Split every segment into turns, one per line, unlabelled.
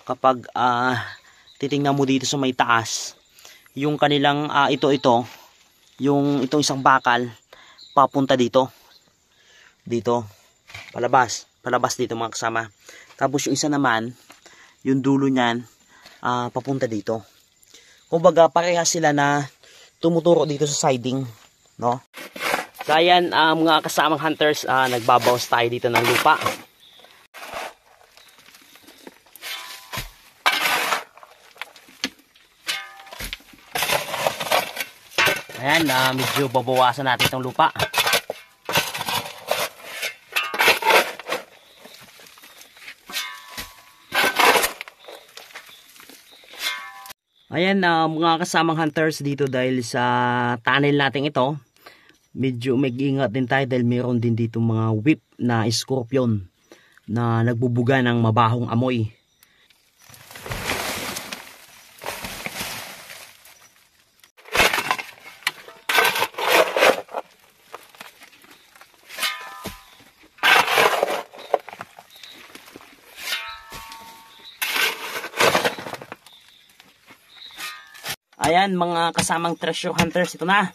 kapag titingnan mo dito sa may taas, yung kanilang yung itong isang bakal papunta dito. Dito, palabas dito mga kasama. Tapos yung isa naman, yung dulo niyan, papunta dito. Kumbaga, parehas sila na tumuturo dito sa siding, no? So, ayan, mga kasamang hunters, nagbabawas tayo dito ng lupa. Ayan, medyo babawasan natin itong lupa. Ayan, mga kasamang hunters dito dahil sa tunnel natin ito, medyo mag-ingat din tayo dahil meron din dito mga whip na scorpion na nagbubuga ng mabahong amoy. Ayan mga kasamang treasure hunters, ito na.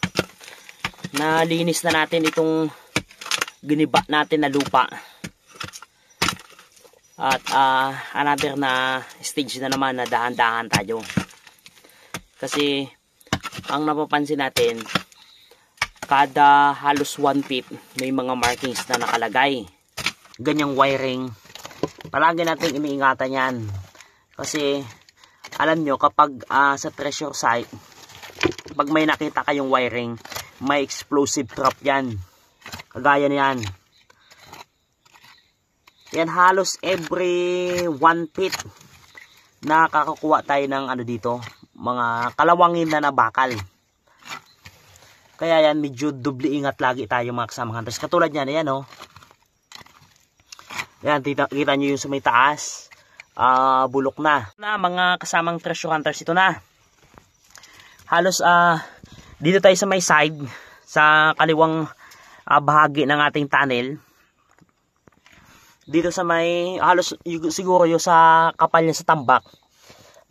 Nalinis na natin itong giniba natin na lupa. At another na stage na naman na dahan-dahan tayo. Kasi ang napapansin natin, kada halos 1 feet may mga markings na nakalagay. Ganyang wiring, palagi natin iniingatan yan. Kasi alam nyo, kapag sa treasure site, pag may nakita kayong wiring, may explosive trap yan. Kagaya niyan. Yan halos every 1 feet nakakakuha tayo ng dito, mga kalawangin na bakal. Kaya yan, medyo doble ingat lagi tayo mga kasamang hunters. Katulad yan, ayan o. Yan, kita nyo yung sa may taas. Bulok na. Mga kasamang treasure hunters, ito na. Halos dito tayo sa may side, sa kaliwang bahagi ng ating tunnel. Dito sa may halos siguro yung sa kapal niya sa tambak,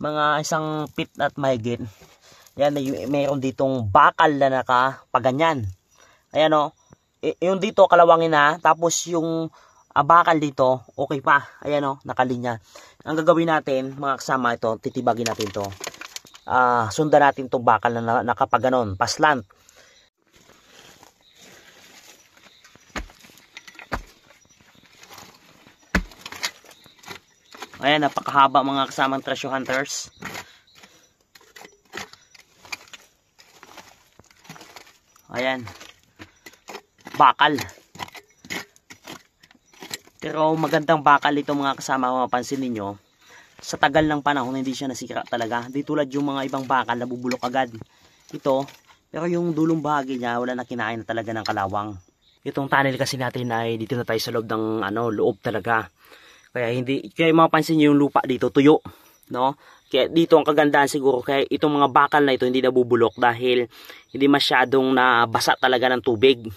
mga 1 feet at mahigit. Yan, mayroon ditong bakal na nakapaganyan. Ayan o. Yung dito kalawangin na, tapos yung bakal dito, okay pa. Ayan o, nakalinya. Ang gagawin natin, mga kasama, ito, titibagin natin to. Sundan natin itong bakal na nakapaganon, paslant. Ayan, napakahaba mga kasamang treasure hunters. Ayan. Bakal. Pero magandang bakal ito mga kasama, mapapansin niyo. Sa tagal ng panahon hindi siya nasira talaga. Di tulad yung mga ibang bakal na bubulok agad. Ito, pero yung dulong bahagi niya wala na kinain na talaga ng kalawang. Itong tunnel kasi natin ay dito na tayo sa loob ng loob talaga. Kaya mapapansin niyo yung lupa dito tuyo, no? Kaya dito ang kagandahan siguro, kaya itong mga bakal na ito hindi nabubulok dahil hindi masyadong nabasa talaga ng tubig.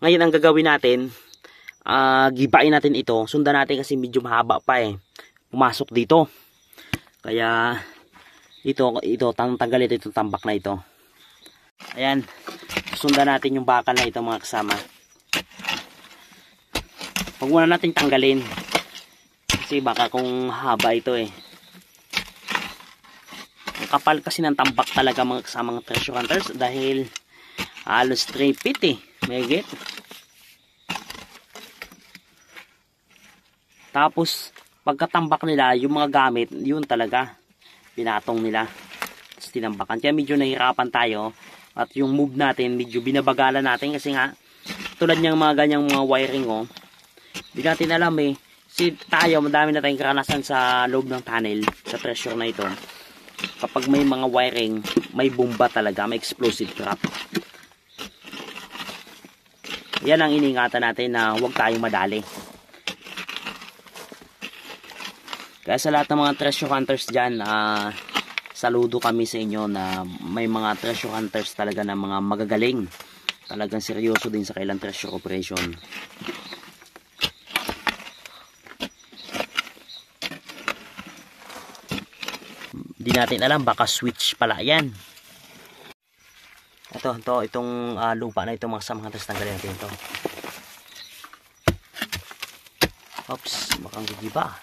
Ngayon ang gagawin natin, gibain natin ito, sundan natin kasi medyo mahaba pa pumasok dito. Kaya ito tanggalin itong tambak na ito. Ayan, sundan natin yung bakal na ito mga kasama. Huwag muna natin tanggalin kasi baka kung haba ito ang kapal kasi ng tambak talaga mga kasamang treasure hunters dahil halos 3 feet megit. Tapos pagkatambak nila, yung mga gamit, yun talaga pinatong nila. Tapos tinambakan. Kaya medyo nahirapan tayo. At yung move natin, medyo binabagalan natin. Kasi nga, tulad niyang mga ganyang mga wiring hindi natin alam tayo, madami na tayong karanasan sa loob ng tunnel, sa treasure na ito. Kapag may mga wiring, may bomba talaga, may explosive trap. Yan ang iningatan natin na huwag tayong madali. Kaya sa lahat ng mga treasure hunters dyan, saludo kami sa inyo na may mga treasure hunters talaga na mga magagaling. Talagang seryoso din sa kailang treasure operation. Hindi natin alam, baka switch pala yan. Itong lupa na ito mga kasama hunters, tanggalin natin ito. Oops, bakang gigiba.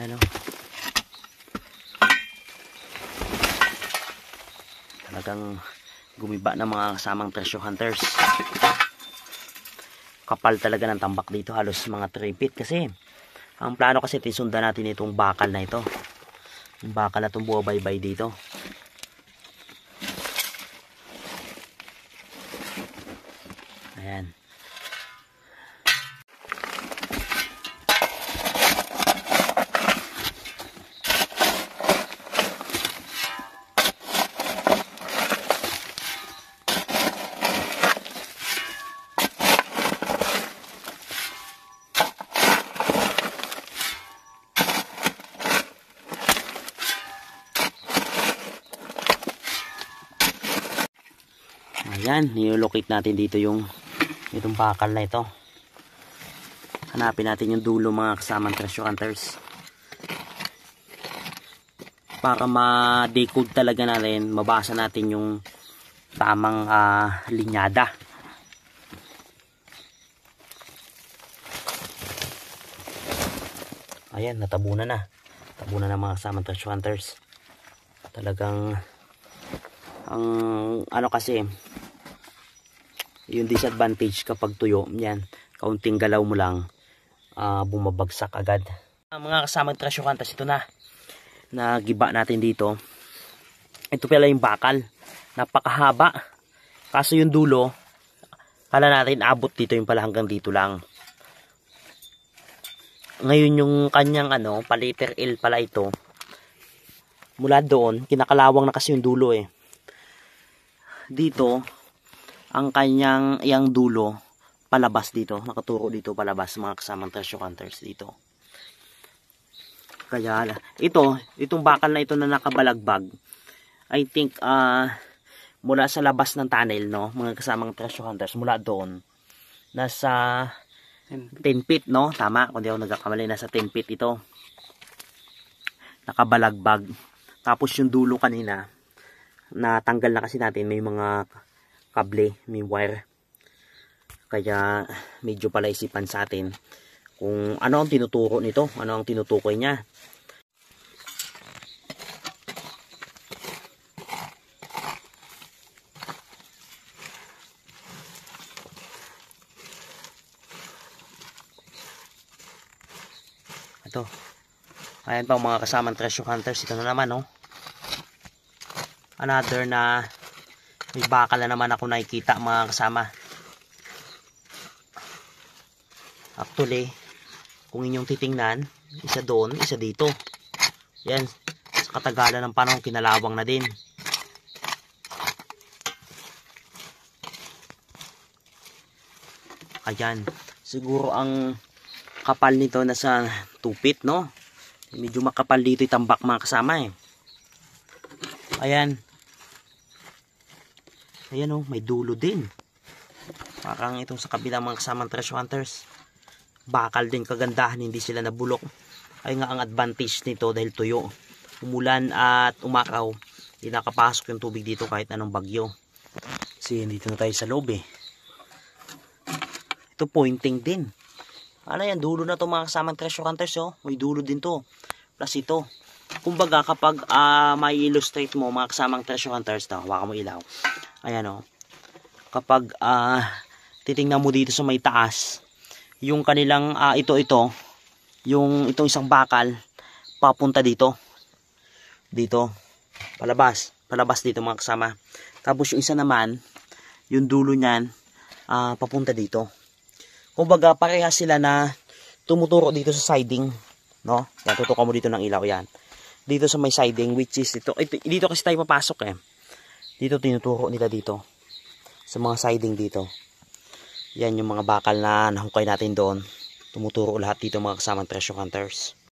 Ayan o. Talagang gumiba ng mga kasamang treasure hunters. Kapal talaga ng tambak dito, halos mga 3 feet kasi ang plano kasi tisundan natin itong bakal na ito. Yung bakal na itong buwabaybay dito. Ayan. Ayan, nilolocate natin dito itong bakal na ito. Hanapin natin yung dulo mga kasamang treasure hunters. Para ma-decode talaga natin, mabasa natin yung tamang linyada. Ayan, natabunan na. Tabunan na mga kasamang treasure hunters. Talagang ang ano kasi yung disadvantage kapag tuyo, yan, kaunting galaw mo lang, bumabagsak agad. Mga kasamang treasure hunters, ito na giba natin dito. Ito pala yung bakal, napakahaba, kaso yung dulo kala natin abot dito, yung pala hanggang dito lang. Ngayon yung kanyang paliter L pala ito, mula doon kinakalawang na kasi yung dulo dito. Ang kanyang yang dulo palabas dito, nakaturo dito palabas mga kasamang treasure hunters dito. Kaya itong bakal na ito na nakabalagbag, I think mula sa labas ng tunnel, no, mga kasamang treasure hunters, mula doon nasa 10 feet, no, tama, kung di ako nagkakamali, nasa 10 feet ito nakabalagbag. Tapos yung dulo kanina natanggal na kasi natin, may mga kable, may wire, kaya medyo pala isipan sa atin kung ano ang tinuturo nito, ano ang tinutukoy niya. Ito, ayan pa mga kasamang treasure hunters, ito na naman, no, another na may bakal na naman ako nakikita mga kasama. Actually, kung inyong titingnan, isa doon, isa dito. Yan, sa katagalan ng panahon kinalawang na din. Ayan, siguro ang kapal nito nasa 2 feet, no? Medyo makapal dito yung tambak mga kasama Ayan. Ayan may dulo din. Parang itong sa kabilang mga kasamang treasure hunters, bakal din, kagandahan, hindi sila nabulok. Ay nga ang advantage nito dahil tuyo. Umulan at umakaw, hindi nakapasok yung tubig dito kahit anong bagyo. Kasi dito na tayo sa loob Ito pointing din. Ano yan, dulo na to mga kasamang treasure hunters May dulo din to. Plus ito. Kumbaga kapag may illustrate mo mga kasamang treasure hunters, hawakan mo ilaw. Ayan kapag titingnan mo dito sa may taas, yung kanilang yung itong isang bakal papunta dito palabas dito mga kasama. Tapos yung isa naman, yung dulo niyan papunta dito. Kumbaga parehas sila na tumuturo dito sa siding, no? Yan, tutukan mo dito ng ilaw, yan. Dito sa may siding, which is dito kasi tayo papasok Dito tinuturo nila dito sa mga siding dito. Yan yung mga bakal na nahukay natin doon. Tumuturo lahat dito mga kasamang treasure hunters.